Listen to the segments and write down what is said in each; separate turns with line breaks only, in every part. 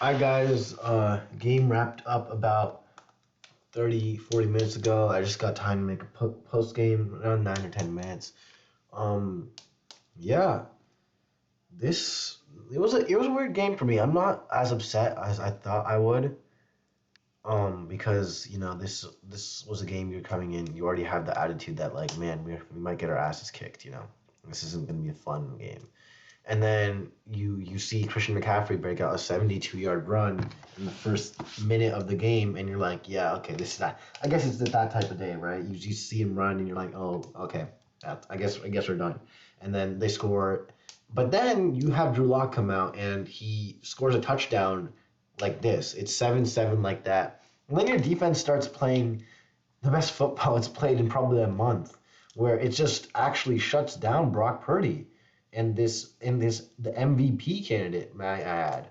Hi guys, game wrapped up about 30, 40 minutes ago. I just got time to make a post game around 9 or 10 minutes. Um, yeah, this it was a weird game for me. I'm not as upset as I thought I would. Because this was a game you're coming in. You already have the attitude that like, man, we might get our asses kicked. This isn't gonna be a fun game. And then you see Christian McCaffrey break out a 72-yard run in the first minute of the game, and you're like, yeah, okay, this is that. I guess it's that type of day, right? You see him run, and you're like, oh, okay, I guess we're done. And then they score, but then you have Drew Lock come out, and he scores a touchdown like this. It's 7-7 like that. And then your defense starts playing the best football it's played in probably a month, where it just actually shuts down Brock Purdy in this the MVP candidate, may I add.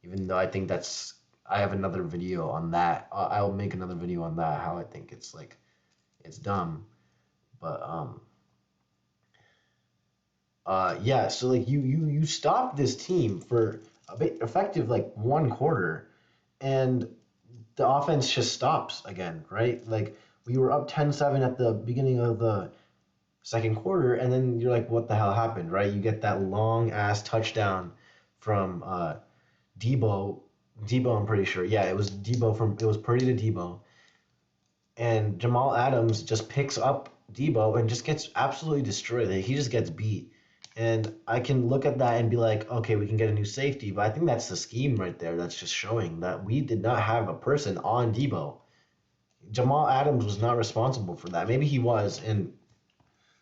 Even though I think I have another video on that. I'll make another video on that, how I think it's dumb. But yeah, so like you stop this team for a bit effective like one quarter, and the offense just stops again, right? Like we were up 10-7 at the beginning of the second quarter, and then you're like, what the hell happened, right? You get that long ass touchdown from Debo. Debo, I'm pretty sure. Yeah, it was Purdy to Debo, and Jamal Adams just picks up Debo and just gets absolutely destroyed. Like, he just gets beat. And I can look at that and be like, okay, we can get a new safety, but I think that's the scheme right there. That's just showing that we did not have a person on Debo. Jamal Adams was not responsible for that. Maybe he was, and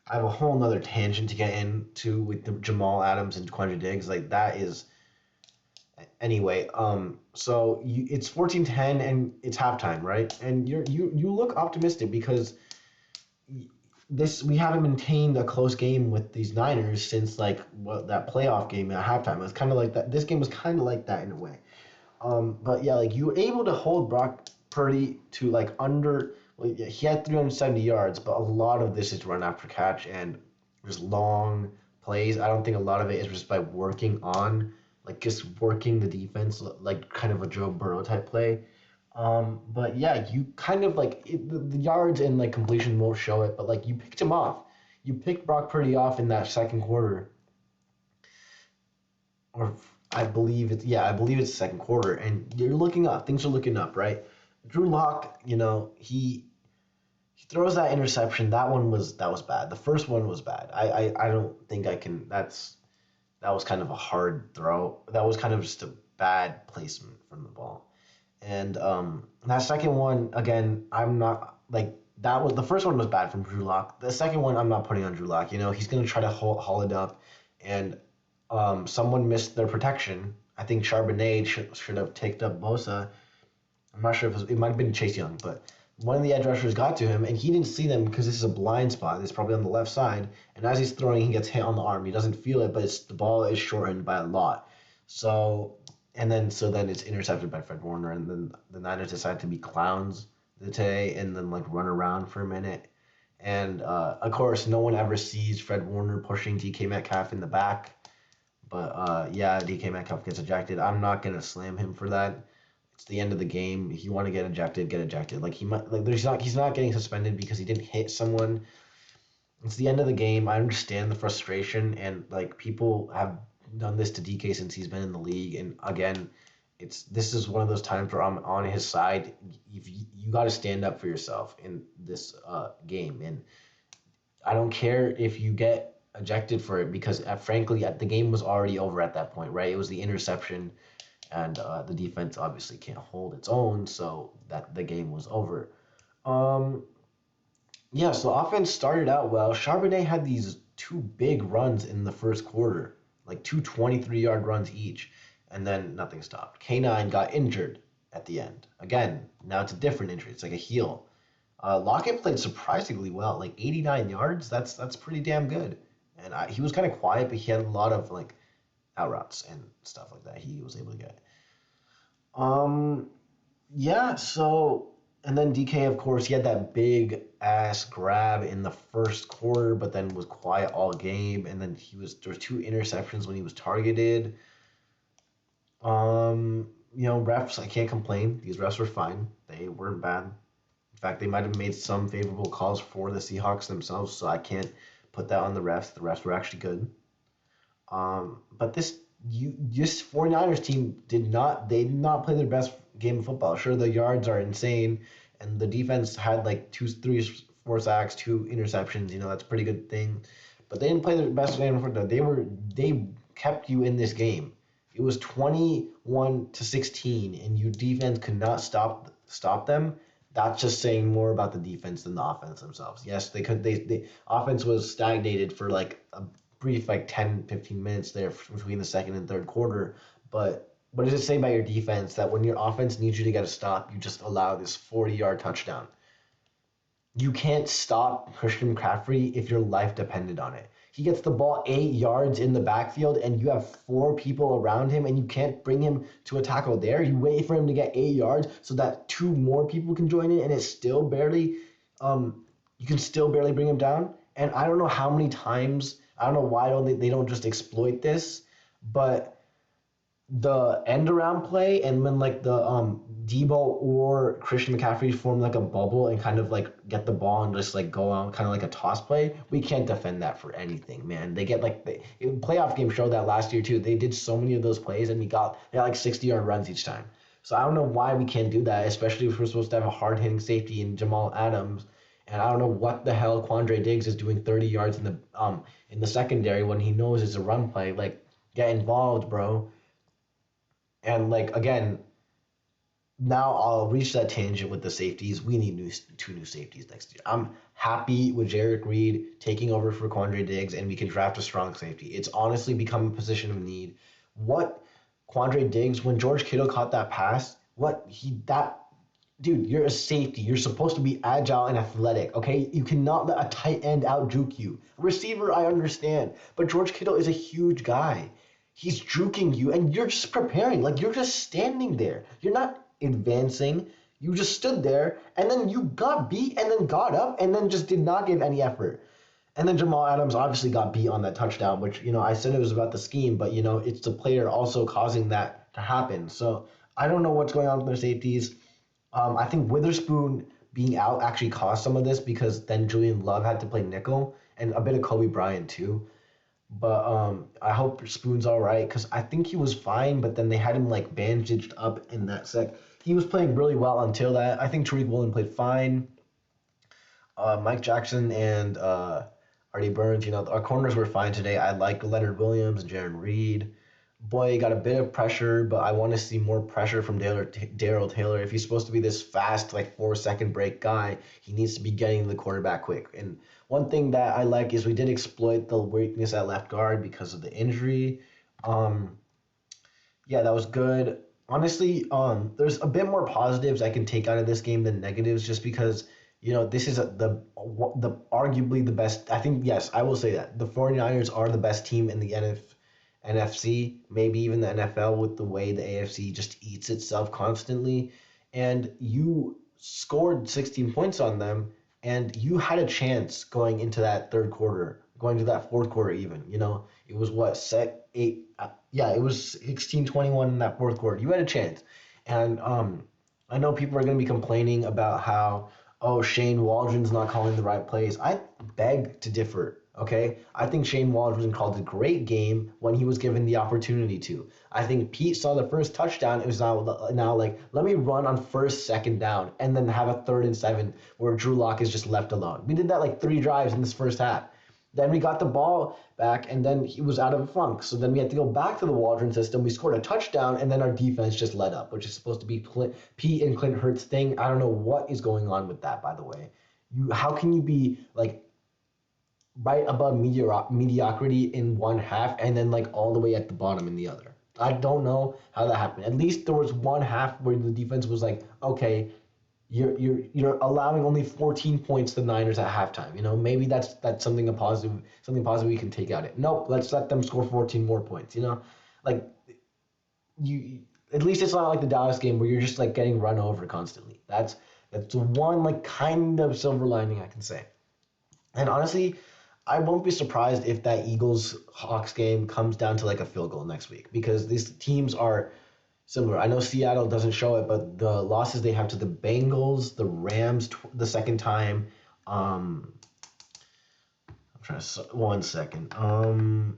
I have a whole nother tangent to get into with the Jamal Adams and Quandre Diggs. Like that is anyway. It's 14-10 and it's halftime, right? And you look optimistic because this we haven't maintained a close game with these Niners since like what that playoff game at halftime. It was kind of like that. This game was kind of like that in a way. But yeah, like you were able to hold Brock Purdy to like under. Well, yeah, he had 370 yards, but a lot of this is run after catch and just long plays. I don't think a lot of it is just by working on like just working the defense, like kind of a Joe Burrow type play. But yeah, you kind of like the yards and like completion won't show it, but like you picked him off. You picked Brock Purdy off in that second quarter, or I believe it's the second quarter, and you're looking up. Things are looking up, right? Drew Lock, he throws that interception. That was bad. The first one was bad. I don't think I can. That was kind of a hard throw. That was kind of just a bad placement from the ball. And that second one again, I'm not like that was the first one was bad from Drew Lock. The second one, I'm not putting on Drew Lock. He's gonna try to haul it up, and someone missed their protection. I think Charbonnet should have taken up Bosa. I'm not sure if it might have been Chase Young, but one of the edge rushers got to him, and he didn't see them because this is a blind spot. It's probably on the left side, and as he's throwing, he gets hit on the arm. He doesn't feel it, but the ball is shortened by a lot. So so then it's intercepted by Fred Warner, and then the Niners decide to be clowns today, and then like run around for a minute. And of course, no one ever sees Fred Warner pushing DK Metcalf in the back, but yeah, DK Metcalf gets ejected. I'm not gonna slam him for that. It's the end of the game. If you want to get ejected, get ejected. Like he might, like he's not getting suspended because he didn't hit someone. It's the end of the game. I understand the frustration, and like people have done this to DK since he's been in the league. And again, this is one of those times where I'm on his side. If you got to stand up for yourself in this game, and I don't care if you get ejected for it because frankly, the game was already over at that point, right? It was the interception, and the defense obviously can't hold its own, so that the game was over. Um, yeah, so offense started out well. Charbonnet had these two big runs in the first quarter, like two 23-yard runs each, and then nothing stopped. K9 got injured at the end. Again, now it's a different injury. It's like a heel. Lockett played surprisingly well, like 89 yards. That's pretty damn good. And he was kind of quiet, but he had a lot of like out routes and stuff like that he was able to get. Um, yeah, so and then DK, of course, he had that big ass grab in the first quarter, but then was quiet all game, and then there was two interceptions when he was targeted. Um, refs, I can't complain. These refs were fine. They weren't bad. In fact, they might have made some favorable calls for the Seahawks themselves, so I can't put that on the refs. The refs were actually good. But this 49ers team did not play their best game of football. Sure, the yards are insane, and the defense had like two, three, four sacks, two interceptions. That's a pretty good thing. But they didn't play their best game of football. They kept you in this game. It was 21-16, and your defense could not stop them. That's just saying more about the defense than the offense themselves. Yes, they could. They offense was stagnated for like a brief like 10, 15 minutes there between the second and third quarter. But what does it say about your defense that when your offense needs you to get a stop, you just allow this 40-yard touchdown? You can't stop Christian McCaffrey if your life depended on it. He gets the ball 8 yards in the backfield, and you have four people around him, and you can't bring him to a tackle there. You wait for him to get 8 yards so that two more people can join in, and it's still barely, you can still barely bring him down. And I don't know how many times, I don't know why they don't just exploit this, but the end around play and when like the Debo or Christian McCaffrey form like a bubble and kind of like get the ball and just like go out kind of like a toss play, we can't defend that for anything, man. They get like playoff game showed that last year too. They did so many of those plays and they got like 60-yard runs each time. So I don't know why we can't do that, especially if we're supposed to have a hard hitting safety in Jamal Adams. And I don't know what the hell Quandre Diggs is doing 30 yards in the secondary when he knows it's a run play. Like, get involved, bro. And like again, now I'll reach that tangent with the safeties. We need two new safeties next year. I'm happy with Jarek Reed taking over for Quandre Diggs, and we can draft a strong safety. It's honestly become a position of need. What Quandre Diggs, when George Kittle caught that pass, dude, you're a safety. You're supposed to be agile and athletic, okay? You cannot let a tight end out juke you. Receiver, I understand, but George Kittle is a huge guy. He's juking you, and you're just preparing. Like, you're just standing there. You're not advancing. You just stood there, and then you got beat, and then got up, and then just did not give any effort. And then Jamal Adams obviously got beat on that touchdown, which, I said it was about the scheme, but, it's the player also causing that to happen. So I don't know what's going on with their safeties. I think Witherspoon being out actually caused some of this because then Julian Love had to play nickel and a bit of Kobe Bryant too. But I hope Spoon's all right because I think he was fine, but then they had him like bandaged up in that sec. He was playing really well until that. I think Tariq Woolen played fine. Mike Jackson and Artie Burns, our corners were fine today. I like Leonard Williams and Jaron Reed. Boy, got a bit of pressure, but I want to see more pressure from Daryl Taylor. If he's supposed to be this fast, like 4 second break guy, he needs to be getting the quarterback quick. And one thing that I like is we did exploit the weakness at left guard because of the injury. Um, yeah, that was good. Honestly, there's a bit more positives I can take out of this game than negatives, just because this is the arguably the best. I think yes, I will say that the 49ers are the best team in the NFC, maybe even the NFL, with the way the AFC just eats itself constantly. And you scored 16 points on them, and you had a chance going into that third quarter, going to that fourth quarter even. It was what, set eight? Yeah, it was 16-21 in that fourth quarter. You had a chance. And I know people are going to be complaining about how, oh, Shane Waldron's not calling the right plays. I beg to differ. Okay, I think Shane Waldron called a great game when he was given the opportunity to. I think Pete saw the first touchdown. It was now like, let me run on first, second down, and then have a 3rd and 7 where Drew Lock is just left alone. We did that like 3 drives in this first half. Then we got the ball back, and then he was out of a funk. So then we had to go back to the Waldron system. We scored a touchdown, and then our defense just let up, which is supposed to be Pete and Clint Hurts thing. I don't know what is going on with that, by the way. How can you be like right above mediocrity in one half and then like all the way at the bottom in the other? I don't know how that happened. At least there was one half where the defense was like, okay, you're allowing only 14 points to the Niners at halftime. Maybe that's something positive we can take out of it. Nope, let's let them score 14 more points. Like you, at least it's not like the Dallas game where you're just like getting run over constantly. That's the one like kind of silver lining I can say. And honestly, I won't be surprised if that Eagles Hawks game comes down to like a field goal next week because these teams are similar. I know Seattle doesn't show it, but the losses they have to the Bengals, the Rams, the second time. Um, I'm trying to one second.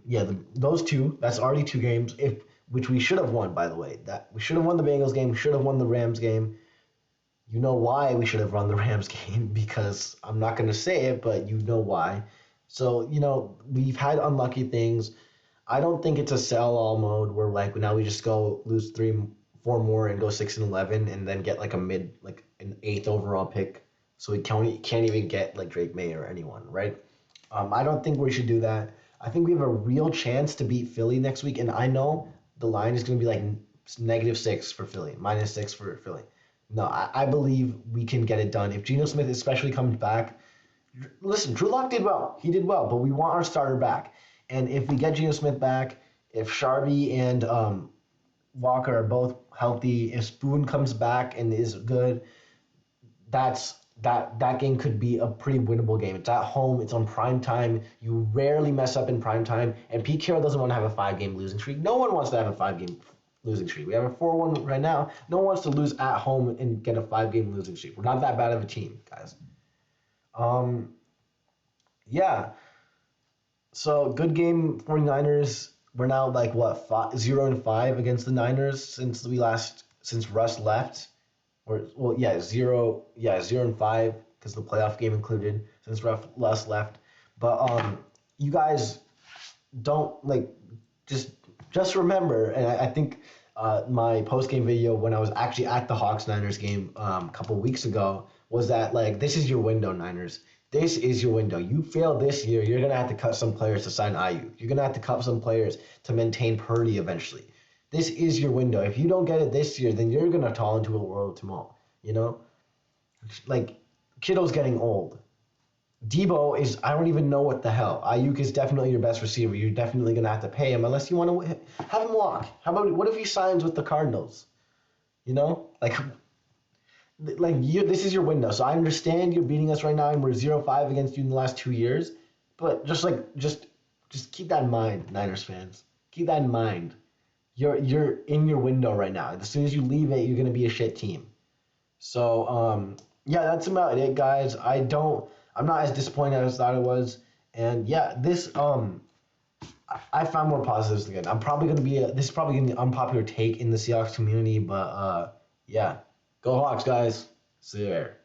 Yeah, those two. That's already two games. If which we should have won, by the way. That we should have won the Bengals game. Should have won the Rams game. You know why we should have run the Rams game because I'm not going to say it, but you know why. So, we've had unlucky things. I don't think it's a sell all mode where like now we just go lose three, four more and go 6-11 and then get like like an eighth overall pick. So we can't even get like Drake May or anyone, right? I don't think we should do that. I think we have a real chance to beat Philly next week, and I know the line is going to be like -6 for Philly, -6 for Philly. No, I believe we can get it done. If Geno Smith especially comes back, listen, Drew Lock did well. He did well, but we want our starter back. And if we get Geno Smith back, if Sharby and Walker are both healthy, if Spoon comes back and is good, that game could be a pretty winnable game. It's at home. It's on prime time. You rarely mess up in prime time. And Pete Carroll doesn't want to have a 5-game losing streak. No one wants to have a 5-game losing streak. We have a 4-1 right now. No one wants to lose at home and get a 5-game losing streak. We're not that bad of a team, guys. Um, yeah. So good game, 49ers. We're now like what 0-5 against the Niners since Russ left. Or well, yeah, 0-5 because the playoff game included since Russ left. But you guys don't like just remember, and I think my post game video when I was actually at the Hawks Niners game a couple weeks ago was that like this is your window, Niners. This is your window. You fail this year, you're gonna have to cut some players to sign Ayuk. You're gonna have to cut some players to maintain Purdy eventually. This is your window. If you don't get it this year, then you're gonna fall into a world tomorrow. You know, like Kittle's getting old. Debo is, I don't even know what the hell. Ayuk is definitely your best receiver. You're definitely going to have to pay him unless you want to have him walk. How about, what if he signs with the Cardinals? You know? This is your window. So I understand you're beating us right now and we're 0-5 against you in the last 2 years. But just keep that in mind, Niners fans. Keep that in mind. You're in your window right now. As soon as you leave it, you're going to be a shit team. So, yeah, that's about it, guys. I'm not as disappointed as I thought it was. And yeah, I found more positives again. This is probably gonna be an unpopular take in the Seahawks community, but yeah, go Hawks, guys. See you there.